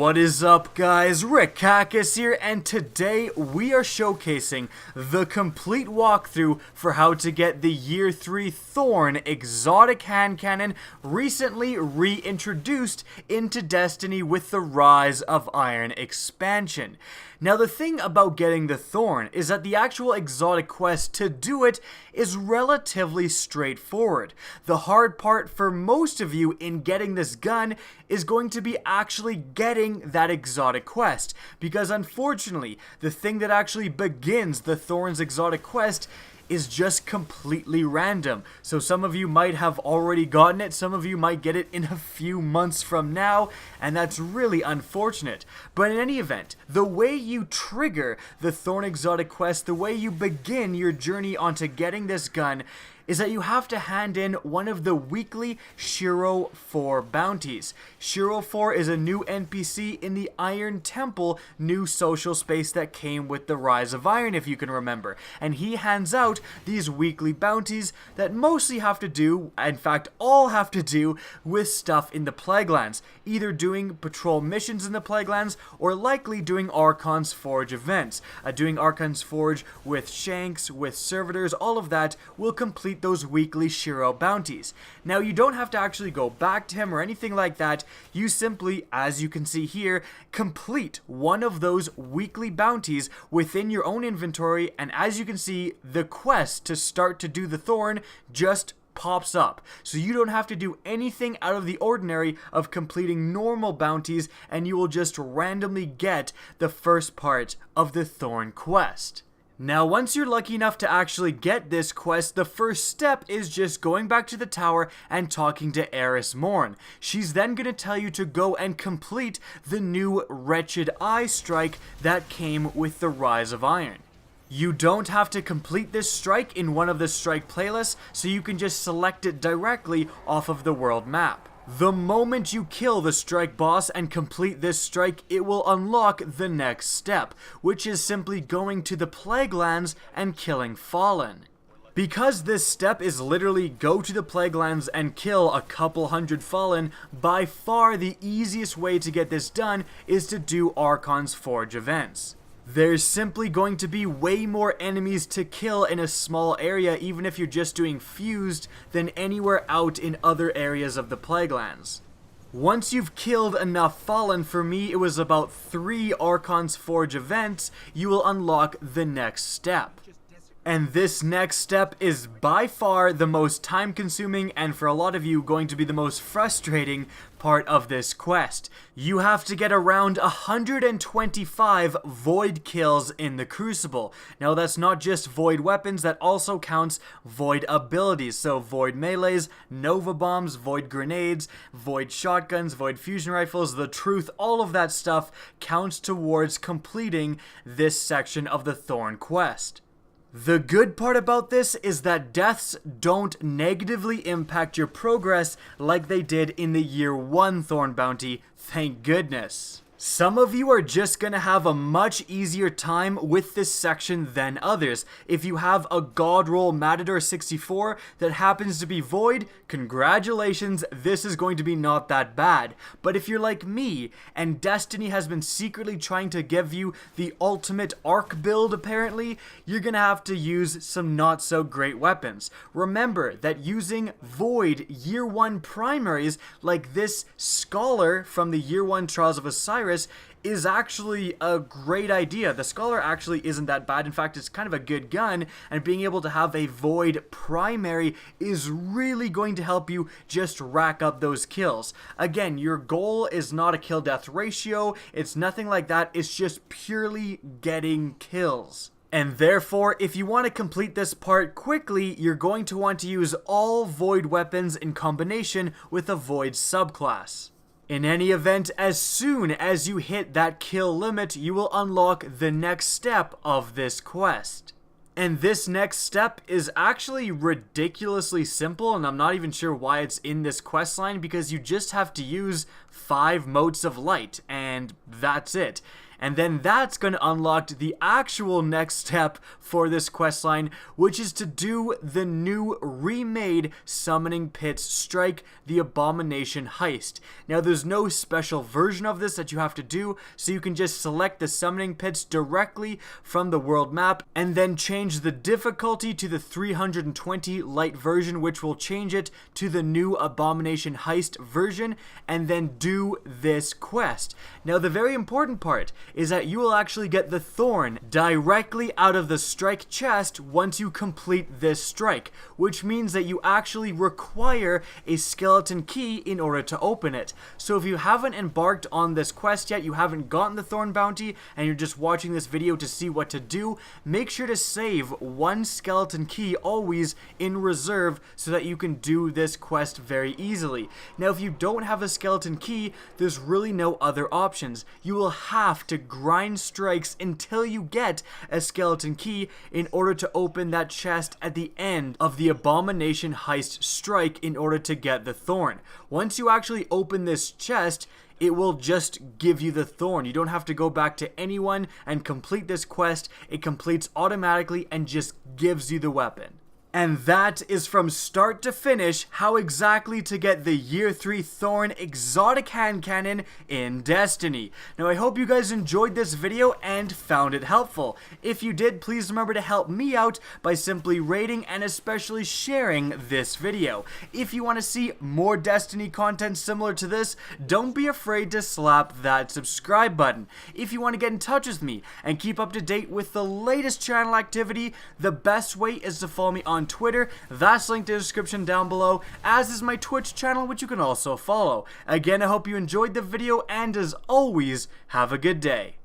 What is up, guys? Rick Kakis here, and today we are showcasing the complete walkthrough for how to get the Year 3 Thorn Exotic Hand Cannon, recently reintroduced into Destiny with the Rise of Iron expansion. Now, the thing about getting the Thorn is that the actual exotic quest to do it is relatively straightforward. The hard part for most of you in getting this gun is going to be actually getting that exotic quest, because unfortunately, the thing that actually begins the Thorn's exotic quest is just completely random. So some of you might have already gotten it, some of you might get it in a few months from now, and that's really unfortunate. But in any event, the way you trigger the Thorn Exotic Quest, the way you begin your journey onto getting this gun, is that you have to hand in one of the weekly Shiro 4 bounties. Shiro 4 is a new NPC in the Iron Temple new social space that came with the Rise of Iron, if you can remember. And he hands out these weekly bounties that mostly have to do, in fact all have to do, with stuff in the Plaguelands. Either doing patrol missions in the Plaguelands, or likely doing Archon's Forge events. Doing Archon's Forge with Shanks, with servitors, all of that will complete those weekly Shiro bounties. Now, you don't have to actually go back to him or anything like that. You simply, as you can see here, complete one of those weekly bounties within your own inventory, and as you can see, the quest to start to do the Thorn just pops up. So you don't have to do anything out of the ordinary of completing normal bounties, and you will just randomly get the first part of the Thorn quest. Now, once you're lucky enough to actually get this quest, the first step is just going back to the tower and talking to Eris Morn. She's then going to tell you to go and complete the new Wretched Eye strike that came with the Rise of Iron. You don't have to complete this strike in one of the strike playlists, so you can just select it directly off of the world map. The moment you kill the strike boss and complete this strike, it will unlock the next step, which is simply going to the Plaguelands and killing Fallen. Because this step is literally go to the Plaguelands and kill a couple hundred Fallen, by far the easiest way to get this done is to do Archon's Forge events. There's simply going to be way more enemies to kill in a small area, even if you're just doing fused, than anywhere out in other areas of the Plaguelands. Once you've killed enough Fallen, for me it was about 3 Archon's Forge events, you will unlock the next step. And this next step is by far the most time consuming, and for a lot of you going to be the most frustrating part of this quest. You have to get around 125 void kills in the Crucible. Now, that's not just void weapons, that also counts void abilities. So void melees, nova bombs, void grenades, void shotguns, void fusion rifles, the truth, all of that stuff counts towards completing this section of the Thorn quest. The good part about this is that deaths don't negatively impact your progress like they did in the Year 1 Thorn bounty, thank goodness. Some of you are just gonna have a much easier time with this section than others. If you have a God Roll Matador 64 that happens to be void, congratulations, this is going to be not that bad. But if you're like me, and Destiny has been secretly trying to give you the ultimate arc build apparently, you're gonna have to use some not so great weapons. Remember that using void Year 1 primaries like this Scholar from the Year 1 Trials of Osiris is actually a great idea. The Scholar actually isn't that bad. In fact, it's kind of a good gun, and being able to have a void primary is really going to help you just rack up those kills. Again, your goal is not a kill-death ratio. It's nothing like that. It's just purely getting kills. And therefore, if you want to complete this part quickly, you're going to want to use all void weapons in combination with a void subclass. In any event, as soon as you hit that kill limit, you will unlock the next step of this quest. And this next step is actually ridiculously simple, and I'm not even sure why it's in this quest line, because you just have to use 5 motes of light, and that's it. And then that's going to unlock the actual next step for this questline, which is to do the new remade Summoning Pits Strike, the Abomination Heist. Now there's no special version of this that you have to do, so you can just select the Summoning Pits directly from the world map and then change the difficulty to the 320 light version, which will change it to the new Abomination Heist version, and then do this quest. Now the very important part is that you will actually get the Thorn directly out of the strike chest once you complete this strike, which means that you actually require a skeleton key in order to open it. So if you haven't embarked on this quest yet, you haven't gotten the Thorn bounty, and you're just watching this video to see what to do, make sure to save one skeleton key always in reserve so that you can do this quest very easily. Now if you don't have a skeleton key, there's really no other options. You will have to grind strikes until you get a skeleton key in order to open that chest at the end of the Abomination Heist strike in order to get the Thorn. Once you actually open this chest, it will just give you the Thorn. You don't have to go back to anyone and complete this quest. It completes automatically and just gives you the weapon. And that is from start to finish how exactly to get the Year 3 Thorn Exotic Hand Cannon in Destiny. Now I hope you guys enjoyed this video and found it helpful. If you did, please remember to help me out by simply rating and especially sharing this video. If you want to see more Destiny content similar to this, don't be afraid to slap that subscribe button. If you want to get in touch with me and keep up to date with the latest channel activity, the best way is to follow me on Twitter. That's linked in the description down below, as is my Twitch channel, which you can also follow. Again, I hope you enjoyed the video, and as always, have a good day.